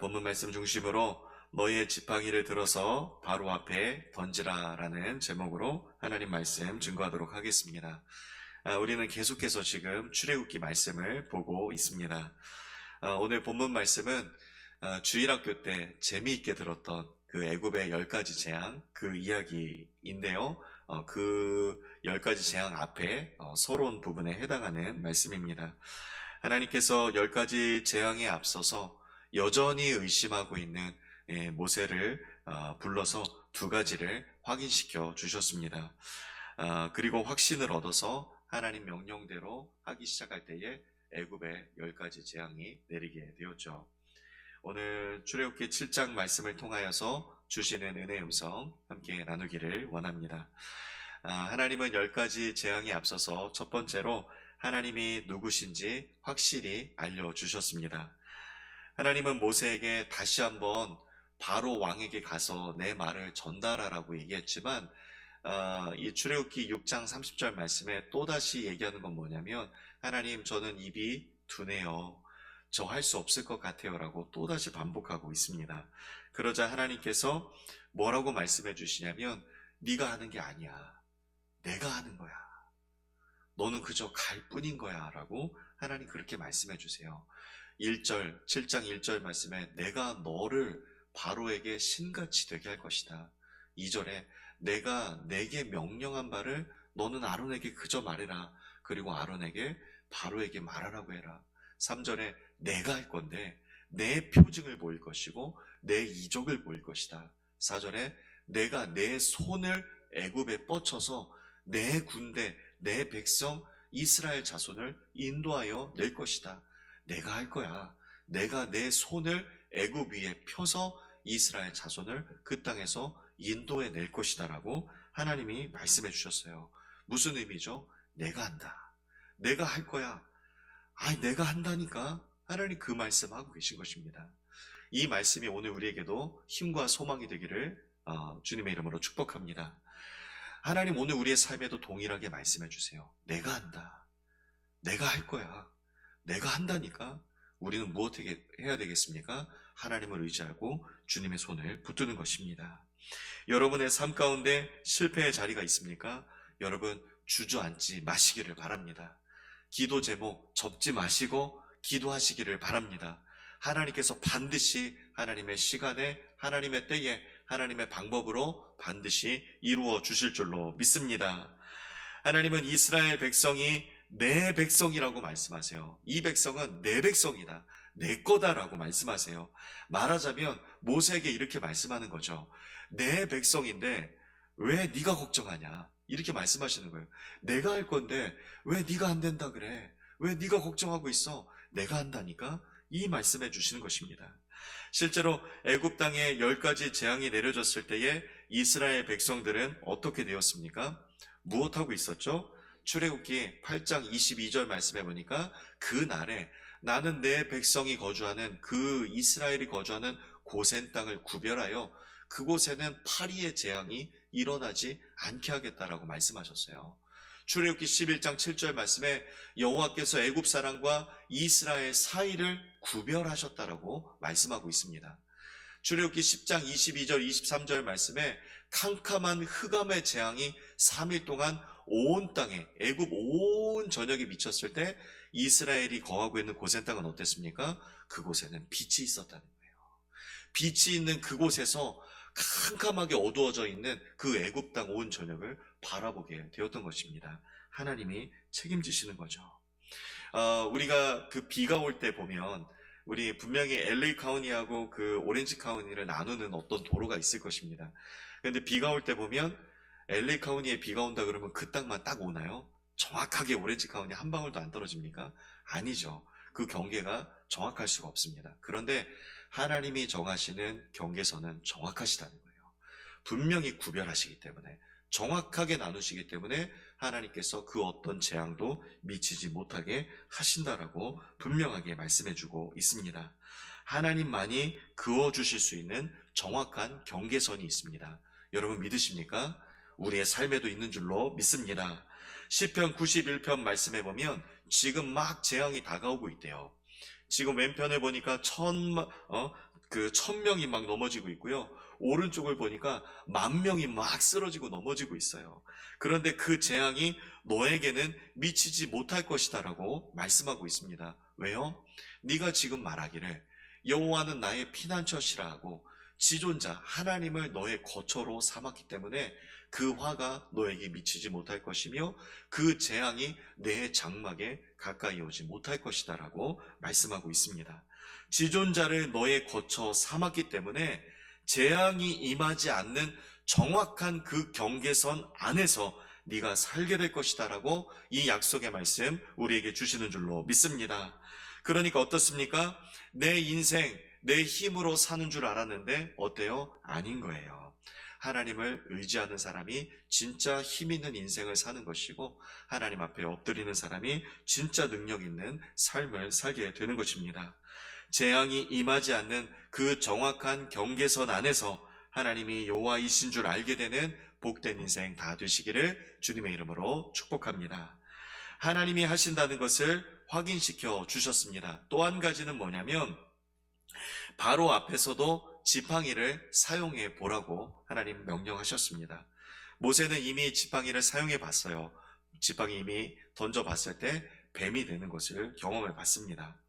본문 말씀 중심으로 너희의 지팡이를 들어서 바로 앞에 던지라라는 제목으로 하나님 말씀 증거하도록 하겠습니다. 우리는 계속해서 지금 출애굽기 말씀을 보고 있습니다. 오늘 본문 말씀은 주일학교 때 재미있게 들었던 그 애굽의 10가지 재앙 그 이야기인데요. 그 10가지 재앙 앞에 서론 부분에 해당하는 말씀입니다. 하나님께서 10가지 재앙에 앞서서 여전히 의심하고 있는 모세를 불러서 2가지를 확인시켜 주셨습니다. 그리고 확신을 얻어서 하나님 명령대로 하기 시작할 때에 애굽의 10가지 재앙이 내리게 되었죠. 오늘 출애굽기 7장 말씀을 통하여서 주시는 은혜의 음성 함께 나누기를 원합니다. 하나님은 10가지 재앙에 앞서서 첫 번째로 하나님이 누구신지 확실히 알려주셨습니다. 하나님은 모세에게 다시 한번 바로 왕에게 가서 내 말을 전달하라고 얘기했지만 이 출애굽기 6장 30절 말씀에 또다시 얘기하는 건 뭐냐면 하나님, 저는 입이 둔해요. 저 할 수 없을 것 같아요 라고 또다시 반복하고 있습니다. 그러자 하나님께서 뭐라고 말씀해 주시냐면 네가 하는 게 아니야. 내가 하는 거야. 너는 그저 갈 뿐인 거야 라고 하나님 그렇게 말씀해 주세요. 7장 1절 말씀에 내가 너를 바로에게 신같이 되게 할 것이다. 2절에 내가 내게 명령한 바를 너는 아론에게 그저 말해라. 그리고 아론에게 바로에게 말하라고 해라. 3절에 내가 할 건데 내 표징을 보일 것이고 내 이적을 보일 것이다. 4절에 내가 내 손을 애굽에 뻗쳐서 내 군대, 내 백성 이스라엘 자손을 인도하여 낼 것이다. 내가 할 거야. 내가 내 손을 애굽 위에 펴서 이스라엘 자손을 그 땅에서 인도해 낼 것이다 라고 하나님이 말씀해 주셨어요. 무슨 의미죠? 내가 한다. 내가 할 거야. 내가 한다니까. 하나님 그 말씀하고 계신 것입니다. 이 말씀이 오늘 우리에게도 힘과 소망이 되기를 주님의 이름으로 축복합니다. 하나님 오늘 우리의 삶에도 동일하게 말씀해 주세요. 내가 한다. 내가 할 거야. 내가 한다니까. 우리는 무엇을 해야 되겠습니까? 하나님을 의지하고 주님의 손을 붙드는 것입니다. 여러분의 삶 가운데 실패의 자리가 있습니까? 여러분 주저앉지 마시기를 바랍니다. 기도 제목 접지 마시고 기도하시기를 바랍니다. 하나님께서 반드시 하나님의 시간에, 하나님의 때에, 하나님의 방법으로 반드시 이루어 주실 줄로 믿습니다. 하나님은 이스라엘 백성이 내 백성이라고 말씀하세요. 이 백성은 내 백성이다. 내 거다라고 말씀하세요. 말하자면 모세에게 이렇게 말씀하는 거죠. 내 백성인데 왜 네가 걱정하냐? 이렇게 말씀하시는 거예요. 내가 할 건데 왜 네가 안 된다 그래? 왜 네가 걱정하고 있어? 내가 한다니까? 이 말씀해 주시는 것입니다. 실제로 애굽 땅에 10가지 재앙이 내려졌을 때에 이스라엘 백성들은 어떻게 되었습니까? 무엇하고 있었죠? 출애굽기 8장 22절 말씀해 보니까 그 날에 나는 내 백성이 거주하는 그 이스라엘이 거주하는 고센 땅을 구별하여 그곳에는 파리의 재앙이 일어나지 않게 하겠다라고 말씀하셨어요. 출애굽기 11장 7절 말씀에 여호와께서 애굽 사람과 이스라엘 사이를 구별하셨다라고 말씀하고 있습니다. 출애굽기 10장 22절 23절 말씀에 캄캄한 흑암의 재앙이 3일 동안 온 땅에 애굽 온 전역에 미쳤을 때 이스라엘이 거하고 있는 고센 땅은 어땠습니까? 그곳에는 빛이 있었다는 거예요. 빛이 있는 그곳에서 캄캄하게 어두워져 있는 그 애굽 땅 온 전역을 바라보게 되었던 것입니다. 하나님이 책임지시는 거죠. 우리가 그 비가 올 때 보면 우리 분명히 LA 카운티하고 그 오렌지 카운티를 나누는 어떤 도로가 있을 것입니다. 그런데 비가 올 때 보면 LA 카운티에 비가 온다 그러면 그 땅만 딱 오나요? 정확하게 오렌지 카운티 한 방울도 안 떨어집니까? 아니죠. 그 경계가 정확할 수가 없습니다. 그런데 하나님이 정하시는 경계선은 정확하시다는 거예요. 분명히 구별하시기 때문에, 정확하게 나누시기 때문에 하나님께서 그 어떤 재앙도 미치지 못하게 하신다라고 분명하게 말씀해주고 있습니다. 하나님만이 그어주실 수 있는 정확한 경계선이 있습니다. 여러분 믿으십니까? 우리의 삶에도 있는 줄로 믿습니다. 시편 91편 말씀해 보면 지금 막 재앙이 다가오고 있대요. 지금 왼편을 보니까 그 1,000명이 막 넘어지고 있고요. 오른쪽을 보니까 10,000명이 막 쓰러지고 넘어지고 있어요. 그런데 그 재앙이 너에게는 미치지 못할 것이다라고 말씀하고 있습니다. 왜요? 네가 지금 말하기를 여호와는 나의 피난처시라 하고 지존자 하나님을 너의 거처로 삼았기 때문에 그 화가 너에게 미치지 못할 것이며 그 재앙이 내 장막에 가까이 오지 못할 것이다라고 말씀하고 있습니다. 지존자를 너의 거처 삼았기 때문에 재앙이 임하지 않는 정확한 그 경계선 안에서 네가 살게 될 것이다라고 이 약속의 말씀 우리에게 주시는 줄로 믿습니다. 그러니까 어떻습니까? 내 인생 내 힘으로 사는 줄 알았는데 어때요? 아닌 거예요. 하나님을 의지하는 사람이 진짜 힘 있는 인생을 사는 것이고 하나님 앞에 엎드리는 사람이 진짜 능력 있는 삶을 살게 되는 것입니다. 재앙이 임하지 않는 그 정확한 경계선 안에서 하나님이 여호와이신 줄 알게 되는 복된 인생 다 되시기를 주님의 이름으로 축복합니다. 하나님이 하신다는 것을 확인시켜 주셨습니다. 또 한 가지는 뭐냐면 바로 앞에서도 지팡이를 사용해 보라고 하나님 명령하셨습니다. 모세는 이미 지팡이를 사용해 봤어요. 지팡이 이미 던져 봤을 때 뱀이 되는 것을 경험해 봤습니다.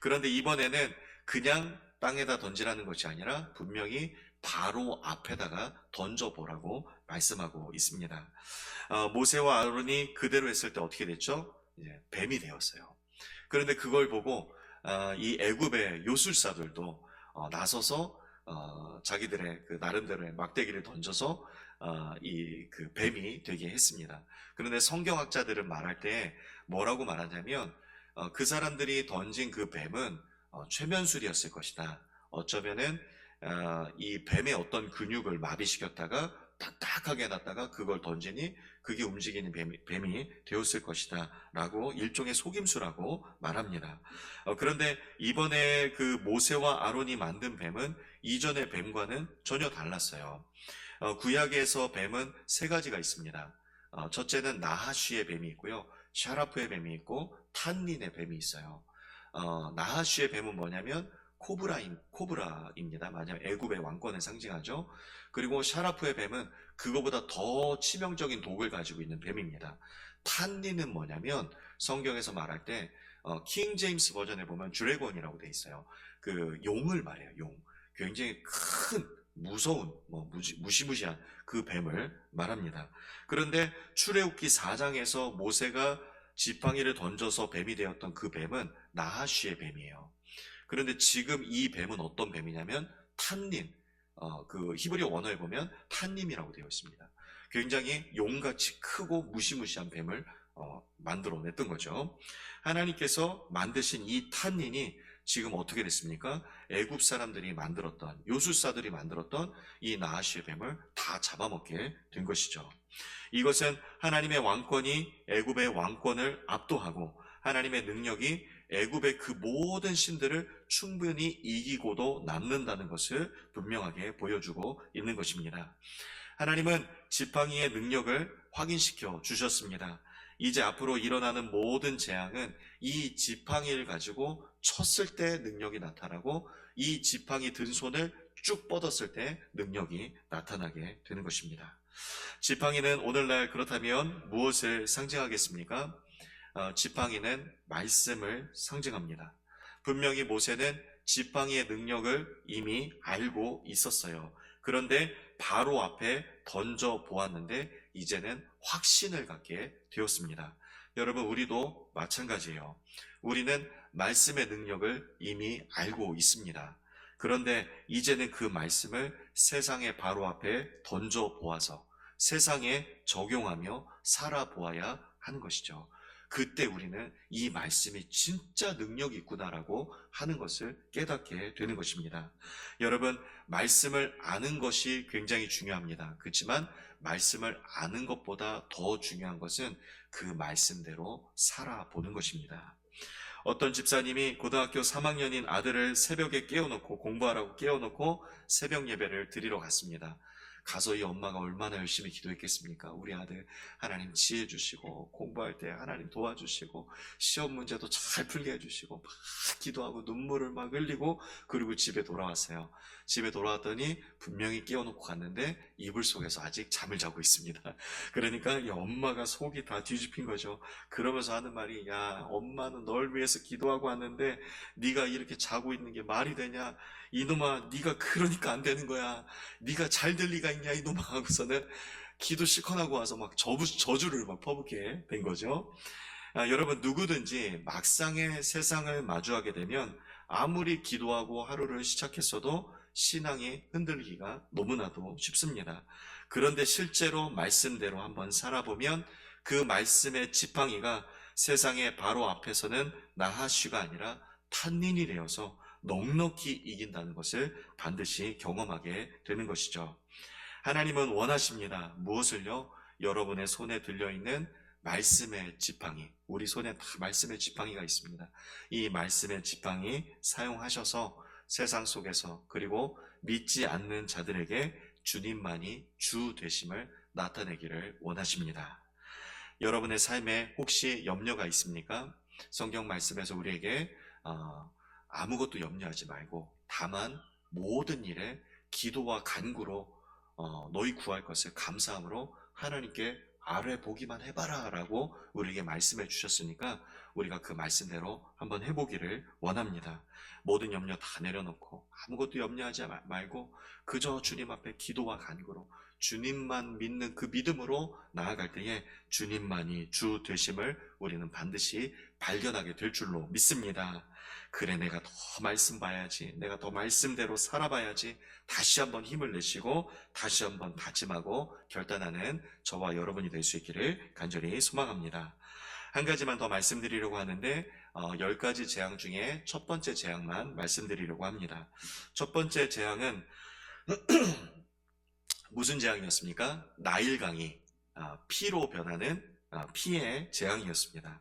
그런데 이번에는 그냥 땅에다 던지라는 것이 아니라 분명히 바로 앞에다가 던져보라고 말씀하고 있습니다. 모세와 아론이 그대로 했을 때 어떻게 됐죠? 뱀이 되었어요. 그런데 그걸 보고 이 애굽의 요술사들도 나서서 자기들의 그 나름대로의 막대기를 던져서 이 그 뱀이 되게 했습니다. 그런데 성경학자들은 말할 때 뭐라고 말하냐면 그 사람들이 던진 그 뱀은 최면술이었을 것이다. 어쩌면은 이 뱀의 어떤 근육을 마비시켰다가 딱딱하게 해놨다가 그걸 던지니 그게 움직이는 뱀이 되었을 것이다 라고 일종의 속임수라고 말합니다. 그런데 이번에 그 모세와 아론이 만든 뱀은 이전의 뱀과는 전혀 달랐어요. 구약에서 뱀은 세 가지가 있습니다. 첫째는 나하쉬의 뱀이 있고요, 샤라프의 뱀이 있고 탄닌의 뱀이 있어요. 나하쉬의 뱀은 뭐냐면 코브라입니다. 만약 애굽의 왕권을 상징하죠. 그리고 샤라프의 뱀은 그거보다 더 치명적인 독을 가지고 있는 뱀입니다. 탄니는 뭐냐면 성경에서 말할 때 킹 제임스 버전에 보면 드래곤이라고 돼 있어요. 그 용을 말해요. 용. 굉장히 큰 무서운 무시무시한 그 뱀을 말합니다. 그런데 출애굽기 4장에서 모세가 지팡이를 던져서 뱀이 되었던 그 뱀은 나하쉬의 뱀이에요. 그런데 지금 이 뱀은 어떤 뱀이냐면 탄님, 그 히브리 원어에 보면 탄님이라고 되어 있습니다. 굉장히 용같이 크고 무시무시한 뱀을 만들어냈던 거죠. 하나님께서 만드신 이 탄닌이 지금 어떻게 됐습니까? 애굽 사람들이 만들었던, 요술사들이 만들었던 이 나하쉬의 뱀을 다 잡아먹게 된 것이죠. 이것은 하나님의 왕권이 애굽의 왕권을 압도하고 하나님의 능력이 애굽의 그 모든 신들을 충분히 이기고도 남는다는 것을 분명하게 보여주고 있는 것입니다. 하나님은 지팡이의 능력을 확인시켜 주셨습니다. 이제 앞으로 일어나는 모든 재앙은 이 지팡이를 가지고 쳤을 때 능력이 나타나고 이 지팡이 든 손을 쭉 뻗었을 때 능력이 나타나게 되는 것입니다. 지팡이는 오늘날 그렇다면 무엇을 상징하겠습니까? 지팡이는 말씀을 상징합니다. 분명히 모세는 지팡이의 능력을 이미 알고 있었어요. 그런데 바로 앞에 던져 보았는데 이제는 확신을 갖게 되었습니다. 여러분, 우리도 마찬가지예요. 우리는 말씀의 능력을 이미 알고 있습니다. 그런데 이제는 그 말씀을 세상의 바로 앞에 던져 보아서 세상에 적용하며 살아보아야 하는 것이죠. 그때 우리는 이 말씀이 진짜 능력이 있구나라고 하는 것을 깨닫게 되는 것입니다. 여러분, 말씀을 아는 것이 굉장히 중요합니다. 그렇지만 말씀을 아는 것보다 더 중요한 것은 그 말씀대로 살아보는 것입니다. 어떤 집사님이 고등학교 3학년인 아들을 새벽에 깨워놓고 공부하라고 깨워놓고 새벽 예배를 드리러 갔습니다. 가서 이 엄마가 얼마나 열심히 기도했겠습니까? 우리 아들 하나님 지혜 주시고, 공부할 때 하나님 도와주시고, 시험 문제도 잘 풀게 해주시고, 막 기도하고 눈물을 막 흘리고, 그리고 집에 돌아왔어요. 집에 돌아왔더니 분명히 깨워놓고 갔는데 이불 속에서 아직 잠을 자고 있습니다. 그러니까 이 엄마가 속이 다 뒤집힌 거죠. 그러면서 하는 말이, 야, 엄마는 널 위해서 기도하고 왔는데 네가 이렇게 자고 있는 게 말이 되냐? 이놈아, 네가 그러니까 안 되는 거야. 네가 잘 될 리가 있냐, 이놈아. 하고서는 기도 실컷 하고 와서 막 저주를 막 퍼붓게 된 거죠. 여러분, 누구든지 막상의 세상을 마주하게 되면 아무리 기도하고 하루를 시작했어도 신앙이 흔들리기가 너무나도 쉽습니다. 그런데 실제로 말씀대로 한번 살아보면 그 말씀의 지팡이가 세상의 바로 앞에서는 나하쉬가 아니라 탄닌이 되어서 넉넉히 이긴다는 것을 반드시 경험하게 되는 것이죠. 하나님은 원하십니다. 무엇을요? 여러분의 손에 들려있는 말씀의 지팡이, 우리 손에 다 말씀의 지팡이가 있습니다. 이 말씀의 지팡이 사용하셔서 세상 속에서, 그리고 믿지 않는 자들에게 주님만이 주 되심을 나타내기를 원하십니다. 여러분의 삶에 혹시 염려가 있습니까? 성경 말씀에서 우리에게 아무것도 염려하지 말고 다만 모든 일에 기도와 간구로 너희 구할 것을 감사함으로 하나님께 아뢰 보기만 해봐라 라고 우리에게 말씀해 주셨으니까 우리가 그 말씀대로 한번 해보기를 원합니다. 모든 염려 다 내려놓고 아무것도 염려하지 말고 그저 주님 앞에 기도와 간구로 주님만 믿는 그 믿음으로 나아갈 때에 주님만이 주 되심을 우리는 반드시 발견하게 될 줄로 믿습니다. 그래, 내가 더 말씀 봐야지, 내가 더 말씀대로 살아봐야지, 다시 한번 힘을 내시고 다시 한번 다짐하고 결단하는 저와 여러분이 될 수 있기를 간절히 소망합니다. 한 가지만 더 말씀드리려고 하는데 10가지 재앙 중에 첫 번째 재앙만 말씀드리려고 합니다. 첫 번째 재앙은 무슨 재앙이었습니까? 나일강이 피로 변하는 피의 재앙이었습니다.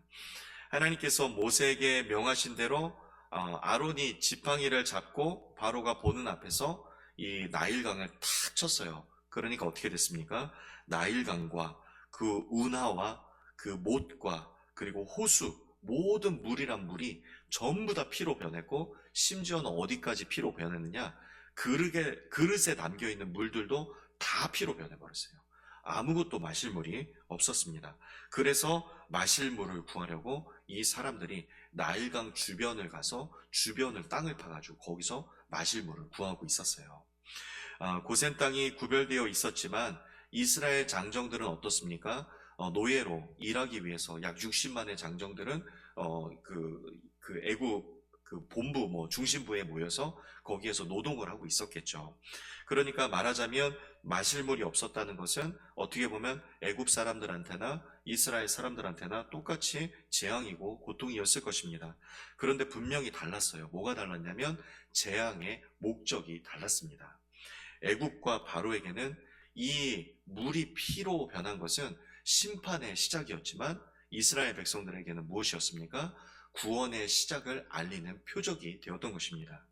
하나님께서 모세에게 명하신 대로 아론이 지팡이를 잡고 바로가 보는 앞에서 이 나일강을 탁 쳤어요. 그러니까 어떻게 됐습니까? 나일강과 그 운하와 그 못과 그리고 호수, 모든 물이란 물이 전부 다 피로 변했고, 심지어는 어디까지 피로 변했느냐? 그릇에 담겨있는 물들도 다 피로 변해버렸어요. 아무것도 마실 물이 없었습니다. 그래서 마실 물을 구하려고 이 사람들이 나일강 주변을 가서 주변을 땅을 파가지고 거기서 마실 물을 구하고 있었어요. 고센 땅이 구별되어 있었지만 이스라엘 장정들은 어떻습니까? 노예로 일하기 위해서 약 60만의 장정들은 그 애국 그 본부 중심부에 모여서 거기에서 노동을 하고 있었겠죠. 그러니까 말하자면 마실 물이 없었다는 것은 어떻게 보면 애굽 사람들한테나 이스라엘 사람들한테나 똑같이 재앙이고 고통이었을 것입니다. 그런데 분명히 달랐어요. 뭐가 달랐냐면 재앙의 목적이 달랐습니다. 애굽과 바로에게는 이 물이 피로 변한 것은 심판의 시작이었지만 이스라엘 백성들에게는 무엇이었습니까? 구원의 시작을 알리는 표적이 되었던 것입니다.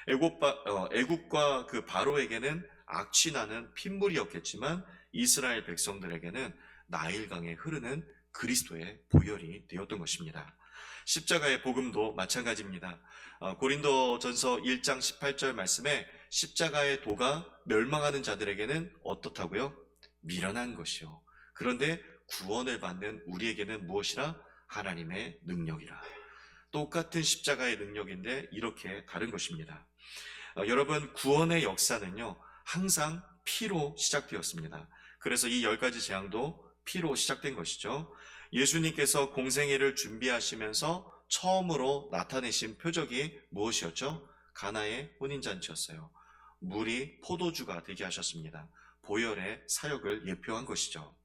애굽과 그 바로에게는 악취나는 핏물이었겠지만 이스라엘 백성들에게는 나일강에 흐르는 그리스도의 보혈이 되었던 것입니다. 십자가의 복음도 마찬가지입니다. 고린도전서 1장 18절 말씀에 십자가의 도가 멸망하는 자들에게는 어떻다고요? 미련한 것이요. 그런데 구원을 받는 우리에게는 무엇이라? 하나님의 능력이라. 똑같은 십자가의 능력인데 이렇게 다른 것입니다. 여러분, 구원의 역사는요 항상 피로 시작되었습니다. 그래서 이 10가지 재앙도 피로 시작된 것이죠. 예수님께서 공생애를 준비하시면서 처음으로 나타내신 표적이 무엇이었죠? 가나의 혼인잔치였어요. 물이 포도주가 되게 하셨습니다. 보혈의 사역을 예표한 것이죠.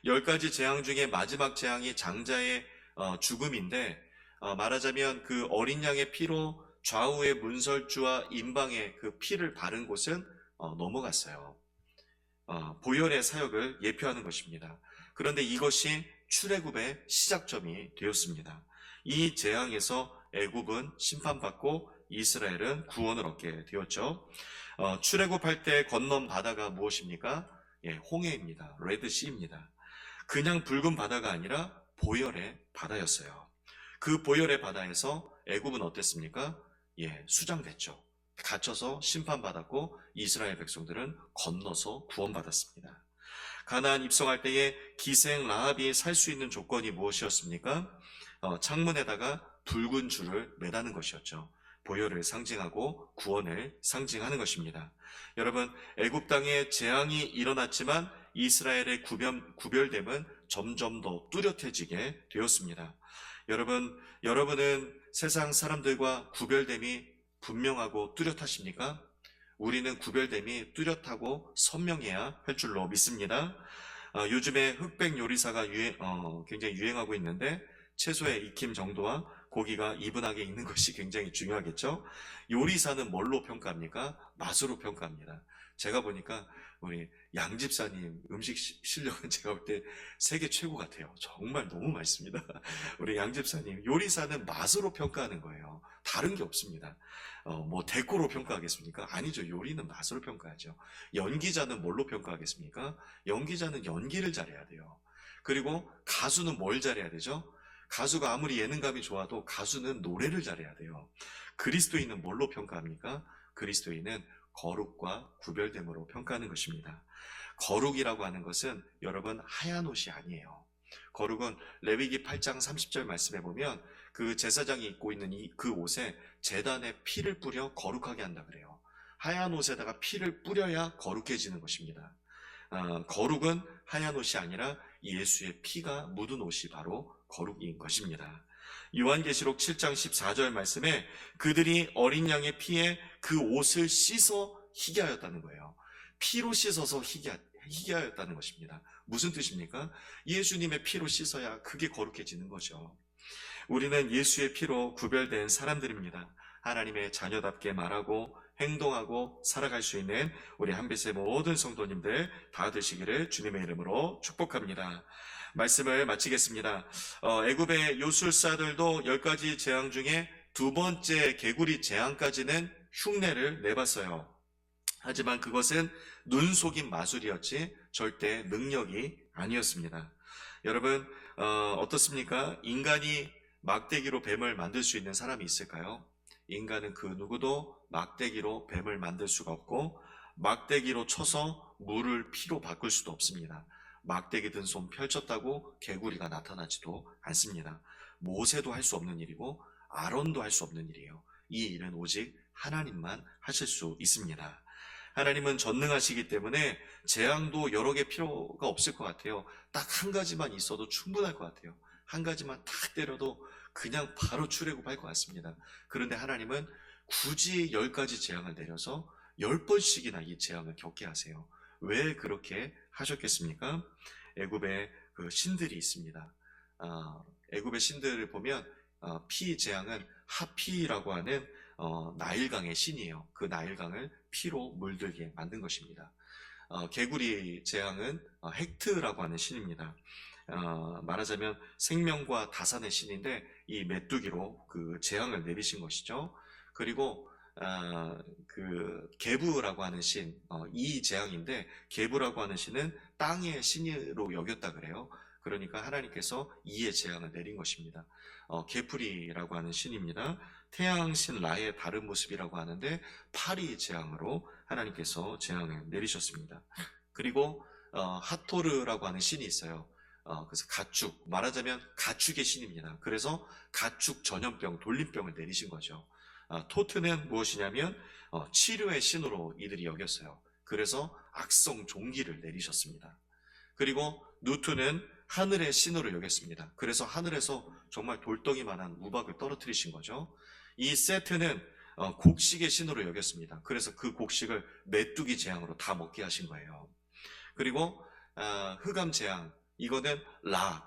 10가지 재앙 중에 마지막 재앙이 장자의 죽음인데, 말하자면 그 어린 양의 피로 좌우의 문설주와 임방에 그 피를 바른 곳은 넘어갔어요. 보혈의 사역을 예표하는 것입니다. 그런데 이것이 출애굽의 시작점이 되었습니다. 이 재앙에서 애굽은 심판받고 이스라엘은 구원을 얻게 되었죠. 출애굽할 때 건넌 바다가 무엇입니까? 예, 홍해입니다. 레드시입니다. 그냥 붉은 바다가 아니라 보혈의 바다였어요. 그 보혈의 바다에서 애굽은 어땠습니까? 예, 수장됐죠. 갇혀서 심판받았고 이스라엘 백성들은 건너서 구원받았습니다. 가나안 입성할 때에 기생 라합이 살 수 있는 조건이 무엇이었습니까? 창문에다가 붉은 줄을 매다는 것이었죠. 보혈을 상징하고 구원을 상징하는 것입니다. 여러분, 애굽 땅에 재앙이 일어났지만 이스라엘의 구별됨은 점점 더 뚜렷해지게 되었습니다. 여러분은 세상 사람들과 구별됨이 분명하고 뚜렷하십니까? 우리는 구별됨이 뚜렷하고 선명해야 할 줄로 믿습니다. 요즘에 흑백 요리사가 굉장히 유행하고 있는데 채소의 익힘 정도와 고기가 이분하게 익는 것이 굉장히 중요하겠죠. 요리사는 뭘로 평가합니까? 맛으로 평가합니다. 제가 보니까 우리 양 집사님 음식 실력은 제가 볼 때 세계 최고 같아요. 정말 너무 맛있습니다. 우리 양 집사님 요리사는 맛으로 평가하는 거예요. 다른 게 없습니다. 뭐 데코로 평가하겠습니까? 아니죠. 요리는 맛으로 평가하죠. 연기자는 뭘로 평가하겠습니까? 연기자는 연기를 잘해야 돼요. 그리고 가수는 뭘 잘해야 되죠? 가수가 아무리 예능감이 좋아도 가수는 노래를 잘해야 돼요. 그리스도인은 뭘로 평가합니까? 그리스도인은 거룩과 구별됨으로 평가하는 것입니다. 거룩이라고 하는 것은 여러분 하얀 옷이 아니에요. 거룩은 레위기 8장 30절 말씀에 보면 그 제사장이 입고 있는 그 옷에 제단에 피를 뿌려 거룩하게 한다 그래요. 하얀 옷에다가 피를 뿌려야 거룩해지는 것입니다. 거룩은 하얀 옷이 아니라 예수의 피가 묻은 옷이 바로 거룩인 것입니다. 요한계시록 7장 14절 말씀에 그들이 어린 양의 피에 그 옷을 씻어 희게 하였다는 거예요. 피로 씻어서 희게 하였다는 것입니다. 무슨 뜻입니까? 예수님의 피로 씻어야 그게 거룩해지는 거죠. 우리는 예수의 피로 구별된 사람들입니다. 하나님의 자녀답게 말하고 행동하고 살아갈 수 있는 우리 한빛의 모든 성도님들 다 되시기를 주님의 이름으로 축복합니다. 말씀을 마치겠습니다. 애굽의 요술사들도 10가지 재앙 중에 두 번째 개구리 재앙까지는 흉내를 내봤어요. 하지만 그것은 눈 속임 마술이었지 절대 능력이 아니었습니다. 여러분, 어떻습니까? 인간이 막대기로 뱀을 만들 수 있는 사람이 있을까요? 인간은 그 누구도 막대기로 뱀을 만들 수가 없고 막대기로 쳐서 물을 피로 바꿀 수도 없습니다. 막대기 든 손 펼쳤다고 개구리가 나타나지도 않습니다. 모세도 할 수 없는 일이고 아론도 할 수 없는 일이에요. 이 일은 오직 하나님만 하실 수 있습니다. 하나님은 전능하시기 때문에 재앙도 여러 개 필요가 없을 것 같아요. 딱 한 가지만 있어도 충분할 것 같아요. 한 가지만 탁 때려도 그냥 바로 출애굽할 것 같습니다. 그런데 하나님은 굳이 10가지 재앙을 내려서 10번씩이나 이 재앙을 겪게 하세요. 왜 그렇게 하셨겠습니까? 애굽에 그 신들이 있습니다. 애굽의 신들을 보면 피 재앙은 하피라고 하는 나일강의 신이에요. 그 나일강을 피로 물들게 만든 것입니다. 개구리 재앙은 헥트라고 하는 신입니다. 말하자면 생명과 다산의 신인데 이 메뚜기로 그 재앙을 내리신 것이죠. 그리고 그 게브라고 하는 신, 이 재앙인데 게브라고 하는 신은 땅의 신으로 여겼다 그래요. 그러니까 하나님께서 이의 재앙을 내린 것입니다. 게프리라고 하는 신입니다. 태양신 라의 다른 모습이라고 하는데 파리 재앙으로 하나님께서 재앙을 내리셨습니다. 그리고 하토르라고 하는 신이 있어요. 그래서 가축, 말하자면 가축의 신입니다. 그래서 가축 전염병, 돌림병을 내리신 거죠. 토트는 무엇이냐면 치료의 신으로 이들이 여겼어요. 그래서 악성 종기를 내리셨습니다. 그리고 누트는 하늘의 신으로 여겼습니다. 그래서 하늘에서 정말 돌덩이만한 우박을 떨어뜨리신 거죠. 이 세트는 곡식의 신으로 여겼습니다. 그래서 그 곡식을 메뚜기 재앙으로 다 먹게 하신 거예요. 그리고 흑암 재앙, 이거는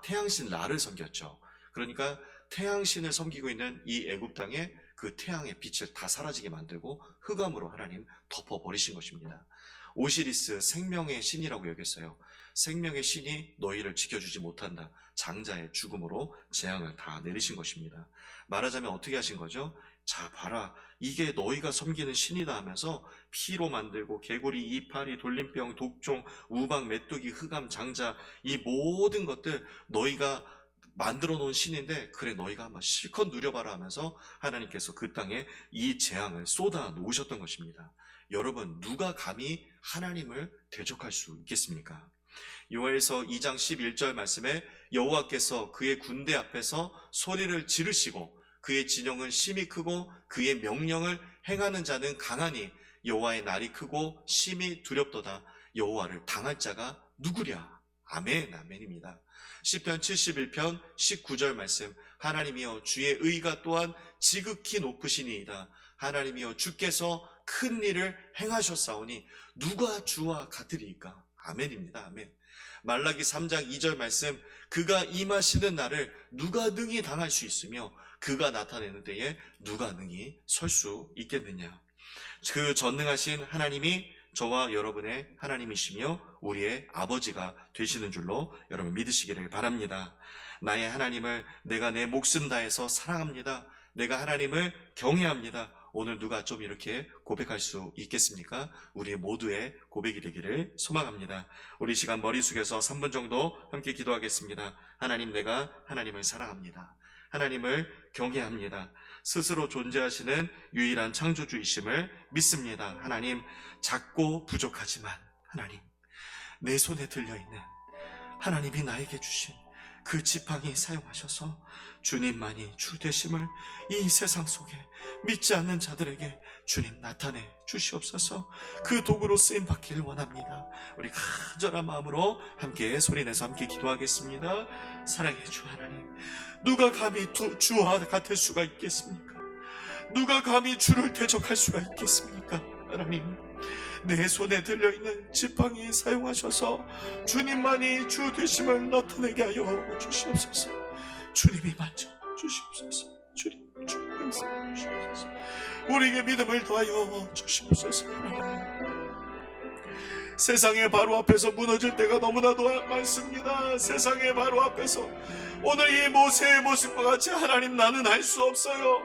태양신 라를 섬겼죠. 그러니까 태양신을 섬기고 있는 이 애굽 땅에 그 태양의 빛을 다 사라지게 만들고 흑암으로 하나님 덮어버리신 것입니다. 오시리스, 생명의 신이라고 여겼어요. 생명의 신이 너희를 지켜주지 못한다. 장자의 죽음으로 재앙을 다 내리신 것입니다. 말하자면 어떻게 하신 거죠? 자, 봐라. 이게 너희가 섬기는 신이다 하면서 피로 만들고 개구리, 이파리, 돌림병, 독종, 우박, 메뚜기, 흑암, 장자, 이 모든 것들 너희가 만들어 놓은 신인데 그래 너희가 한번 실컷 누려봐라 하면서 하나님께서 그 땅에 이 재앙을 쏟아 놓으셨던 것입니다. 여러분, 누가 감히 하나님을 대적할 수 있겠습니까? 요엘서 2장 11절 말씀에 여호와께서 그의 군대 앞에서 소리를 지르시고 그의 진영은 심히 크고 그의 명령을 행하는 자는 강하니 여호와의 날이 크고 심히 두렵도다. 여호와를 당할 자가 누구랴? 아멘, 아멘입니다. 시편 71편 19절 말씀, 하나님이여 주의 의가 또한 지극히 높으시니이다. 하나님이여 주께서 큰 일을 행하셨사오니 누가 주와 같으리이까? 아멘입니다. 아멘. 말라기 3장 2절 말씀, 그가 임하시는 날을 누가 능히 당할 수 있으며 그가 나타내는 때에 누가 능히 설 수 있겠느냐. 그 전능하신 하나님이 저와 여러분의 하나님이시며 우리의 아버지가 되시는 줄로 여러분 믿으시기를 바랍니다. 나의 하나님을 내가 내 목숨 다해서 사랑합니다. 내가 하나님을 경외합니다. 오늘 누가 좀 이렇게 고백할 수 있겠습니까? 우리 모두의 고백이 되기를 소망합니다. 우리 시간 머리 숙여서 3분 정도 함께 기도하겠습니다. 하나님, 내가 하나님을 사랑합니다. 하나님을 경외합니다. 스스로 존재하시는 유일한 창조주이심을 믿습니다. 하나님, 작고 부족하지만 하나님, 내 손에 들려있는 하나님이 나에게 주신 그 지팡이 사용하셔서 주님만이 주 되심을 이 세상 속에 믿지 않는 자들에게 주님 나타내 주시옵소서. 그 도구로 쓰임 받기를 원합니다. 우리 간절한 마음으로 함께 소리내서 함께 기도하겠습니다. 사랑해 주 하나님, 누가 감히 주와 같을 수가 있겠습니까? 누가 감히 주를 대적할 수가 있겠습니까? 하나님, 내 손에 들려있는 지팡이 사용하셔서 주님만이 주 되심을 나타내게 하여 주시옵소서. 주님이 만져 주시옵소서. 주님 말씀 주시옵소서. 우리에게 믿음을 더하여 주시옵소서. 세상의 바로 앞에서 무너질 때가 너무나도 많습니다. 세상의 바로 앞에서 오늘 이 모세의 모습과 같이 하나님, 나는 할 수 없어요.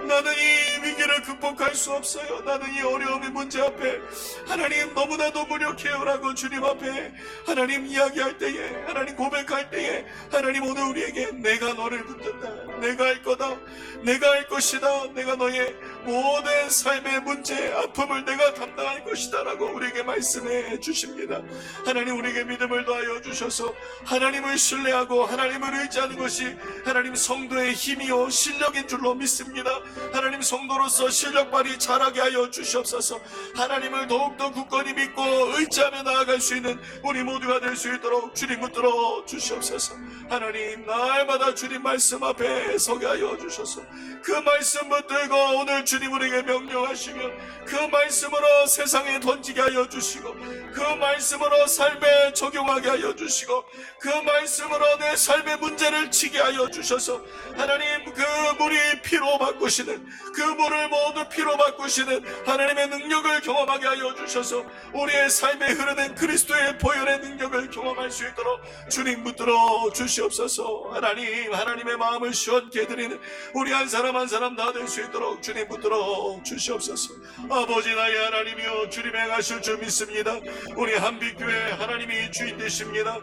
나는 이 위기를 극복할 수 없어요. 나는 이 어려움의 문제 앞에 하나님 너무나도 무력해요라고 주님 앞에 하나님 이야기할 때에, 하나님 고백할 때에, 하나님 오늘 우리에게 내가 너를 붙든다, 내가 할 거다, 내가 할 것이다, 내가 너의 모든 삶의 문제, 아픔을 내가 감당할 것이다 라고 우리에게 말씀해 주십니다. 하나님, 우리에게 믿음을 더하여 주셔서 하나님을 신뢰하고 하나님을 의지하는 것이 하나님 성도의 힘이요 실력인 줄로 믿습니다. 하나님, 성도로서 실력 발휘 잘하게 하여 주시옵소서. 하나님을 더욱더 굳건히 믿고 의지하며 나아갈 수 있는 우리 모두가 될 수 있도록 주님 붙들어 주시옵소서. 하나님, 날마다 주님 말씀 앞에 서게 하여 주셔서 그 말씀 붙들고 오늘 주님 우리에게 명령하시면 그 말씀으로 세상에 던지게 하여 주시고 그 말씀으로 삶에 적용하게 하여 주시고 그 말씀으로 내 삶의 문제를 치게 하여 주셔서 하나님, 그 물이 피로 바꾸시는, 그 물을 모두 피로 바꾸시는 하나님의 능력을 경험하게 하여 주셔서 우리의 삶에 흐르는 그리스도의 보혈의 능력을 경험할 수 있도록 주님 붙들어 주시옵소서. 하나님, 하나님의 마음을 시원케 해드리는 우리 한 사람 한 사람 다 될 수 있도록 주님 붙들어 주시옵소서. 아버지 나의 하나님이여, 주님 행하실 줄 믿습니다. 우리 한빛교회 하나님이 주인 되십니다.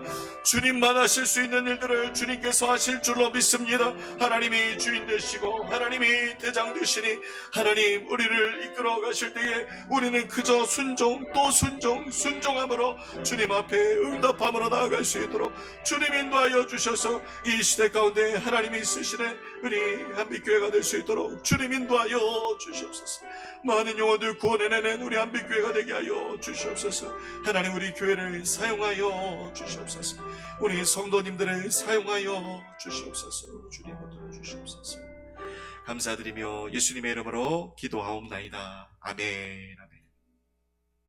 주님만 하실 수 있는 일들을 주님께서 하실 줄로 믿습니다. 하나님이 주인 되시고 하나님이 대장 되시니 하나님, 우리를 이끌어 가실 때에 우리는 그저 순종 또 순종, 순종함으로 주님 앞에 응답함으로 나아갈 수 있도록 주님 인도하여 주셔서 이 시대 가운데 하나님이 쓰시는 우리 한빛교회가 될 수 있도록 주님 인도하여 주시옵소서. 많은 영혼들 구원해내는 우리 한빛교회가 되게 하여 주시옵소서. 하나님, 우리 교회를 사용하여 주시옵소서. 우리 성도님들을 사용하여 주시옵소서. 주님 붙들어 주시옵소서. 감사드리며 예수님의 이름으로 기도하옵나이다. 아멘. 아멘.